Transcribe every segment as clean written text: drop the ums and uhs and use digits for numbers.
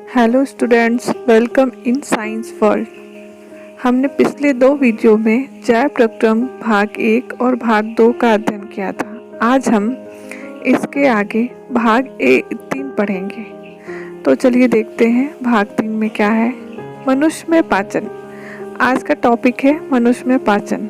Hello students, welcome in science world. हमने पिछले 2 video में जैव प्रक्रम भाग 1 और भाग 2 का अध्ययन किया था। आज हम इसके आगे भाग 3 पढ़ेंगे। तो चलिए देखते हैं भाग 3 में क्या है। मनुष्य में पाचन। आज का टॉपिक है मनुष्य में पाचन।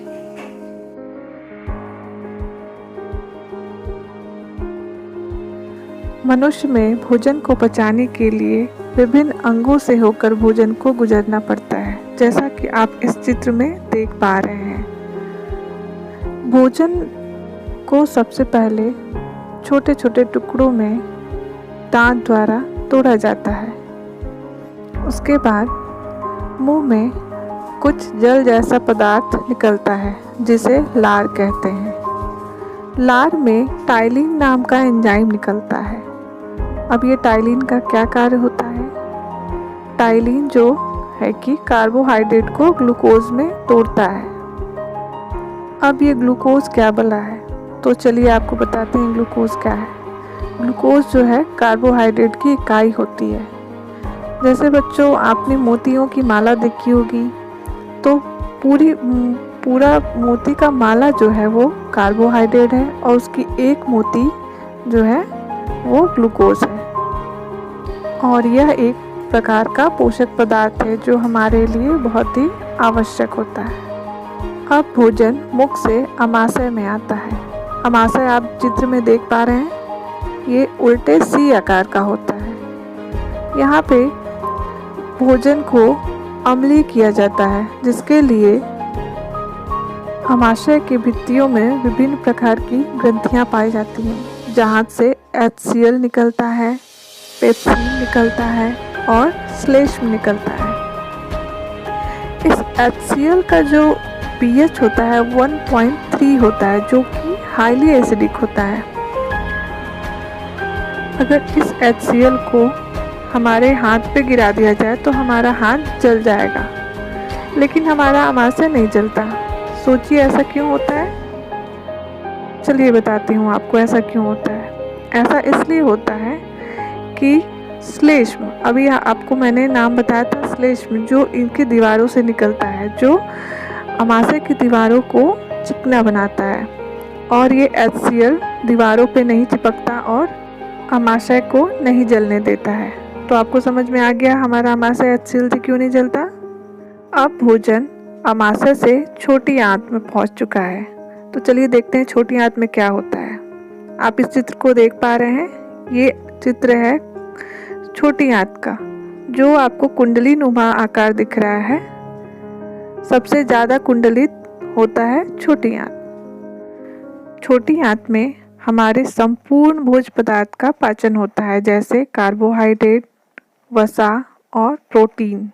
मनुष्य में भोजन को पचाने के लिए विभिन्न अंगों से होकर भोजन को गुजरना पड़ता है, जैसा कि आप इस चित्र में देख पा रहे हैं। भोजन को सबसे पहले छोटे छोटे टुकड़ों में दांत द्वारा तोड़ा जाता है। उसके बाद मुंह में कुछ जल जैसा पदार्थ निकलता है जिसे लार कहते हैं। लार में टाइलिन नाम का एंजाइम निकलता है। अब ये टाइलिन का क्या कार्य होता है? टाइलिन जो है कि कार्बोहाइड्रेट को ग्लूकोज में तोड़ता है। अब ये ग्लूकोज क्या बला है? तो चलिए आपको बताते हैं ग्लूकोज क्या है। ग्लूकोज जो है कार्बोहाइड्रेट की इकाई होती है। जैसे बच्चों आपने मोतियों की माला देखी होगी, तो पूरा मोती का माला जो है वो कार्बोहाइड्रेट है और उसकी एक मोती जो है वो ग्लूकोज है। और यह एक प्रकार का पोषक पदार्थ है जो हमारे लिए बहुत ही आवश्यक होता है। अब भोजन मुख से अमाशय में आता है। अमाशय आप चित्र में देख पा रहे हैं, ये उल्टे सी आकार का होता है। यहाँ पे भोजन को अम्लीय किया जाता है, जिसके लिए अमाशय के भित्तियों में विभिन्न प्रकार की ग्रंथियाँ पाई जाती हैं, जहाँ से HCl निकलता है, पेप्सिन निकलता है और श्लेष्म निकलता है। इस HCl का जो pH होता है 1.3 होता है, जो कि हाईली एसिडिक होता है। अगर इस HCl को हमारे हाथ पे गिरा दिया जाए तो हमारा हाथ जल जाएगा, लेकिन हमारा अमाशय नहीं जलता। सोचिए ऐसा क्यों होता है? चलिए बताती हूँ आपको ऐसा क्यों होता है। ऐसा इसलिए होता है कि श्लेष्म, अभी आपको मैंने नाम बताया था श्लेष्म, जो इनकी दीवारों से निकलता है, जो अमाशय की दीवारों को चिकना बनाता है। और ये HCl दीवारों पे नहीं चिपकता और अमाशय को नहीं जलने देता है। तो आपको समझ में आ गया हमारा अमाशय HCl से क्यों नहीं जलता। अब भोजन अमाशय से छोटी आंत में पहुंच चुका है। तो चलिए देखते हैं छोटी आंत में क्या होता है। आप इस चित्र को देख पा रहे हैं, ये चित्र है छोटी आंत का, जो आपको कुंडली नुमा आकार दिख रहा है। सबसे ज़्यादा कुंडलित होता है छोटी आंत। छोटी आंत में हमारे संपूर्ण भोज्य पदार्थ का पाचन होता है, जैसे कार्बोहाइड्रेट, वसा और प्रोटीन।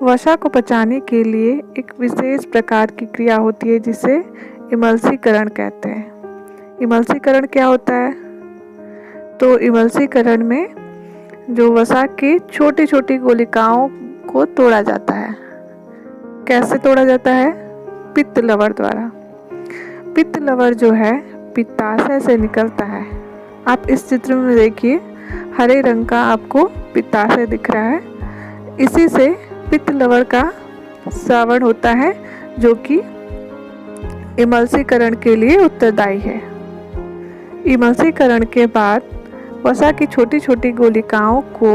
वसा को पचाने के लिए एक विशेष प्रकार की क्रिया होती है जिसे इमल्सीकरण कहते हैं। इमल्सीकरण क्या होता है? तो इमल्सीकरण में जो वसा की छोटी छोटी गोलिकाओं को तोड़ा जाता है। कैसे तोड़ा जाता है? पित्त लवर द्वारा। पित्त लवर जो है पित्ताशय से निकलता है। आप इस चित्र में देखिए, हरे रंग का आपको पित्ताशय दिख रहा है। इसी से पित्त लवर का श्रावण होता है, जो कि इमल्सीकरण के लिए उत्तरदायी है। इमल्सीकरण के बाद वसा की छोटी छोटी गोलिकाओं को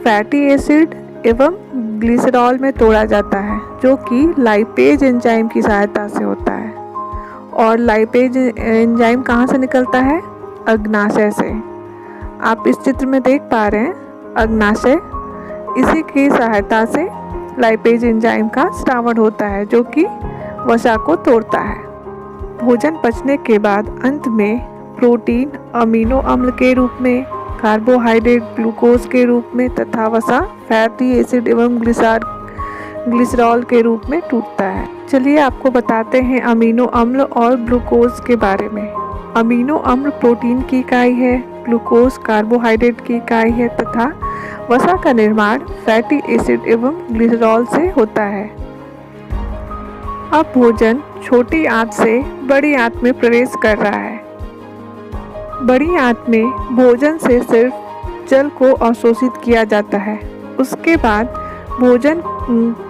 फैटी एसिड एवं ग्लिसरॉल में तोड़ा जाता है, जो कि लाइपेज एंजाइम की सहायता से होता है। और लाइपेज एंजाइम कहाँ से निकलता है? अग्नाशय से। आप इस चित्र में देख पा रहे हैं अग्नाशय, इसी की सहायता से लाइपेज एंजाइम का स्रावण होता है, जो कि वसा को तोड़ता है। भोजन पचने के बाद अंत में प्रोटीन अमीनो अम्ल के रूप में, कार्बोहाइड्रेट ग्लूकोज के रूप में तथा वसा फैटी एसिड एवं ग्लिसरॉल के रूप में टूटता है। चलिए आपको बताते हैं अमीनो अम्ल और ग्लूकोज के बारे में। अमीनो अम्ल प्रोटीन की इकाई है, ग्लूकोज कार्बोहाइड्रेट की इकाई है तथा वसा का निर्माण फैटी एसिड एवं ग्लिसरॉल से होता है। अब भोजन छोटी आंत से बड़ी आंत में प्रवेश कर रहा है। बड़ी आंत में भोजन से सिर्फ जल को अवशोषित किया जाता है। उसके बाद भोजन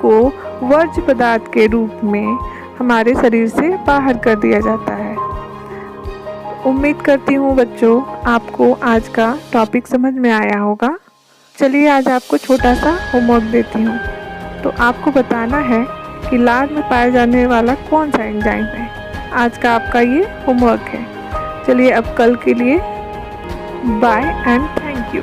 को वर्ज्य पदार्थ के रूप में हमारे शरीर से बाहर कर दिया जाता है। उम्मीद करती हूँ बच्चों आपको आज का टॉपिक समझ में आया होगा। चलिए आज आपको छोटा सा होमवर्क देती हूँ। तो आपको बताना है कि लार में पाया जाने वाला कौन सा एंजाइम है। आज का आपका ये होमवर्क है। चलिए अब कल के लिए बाय एंड थैंक यू।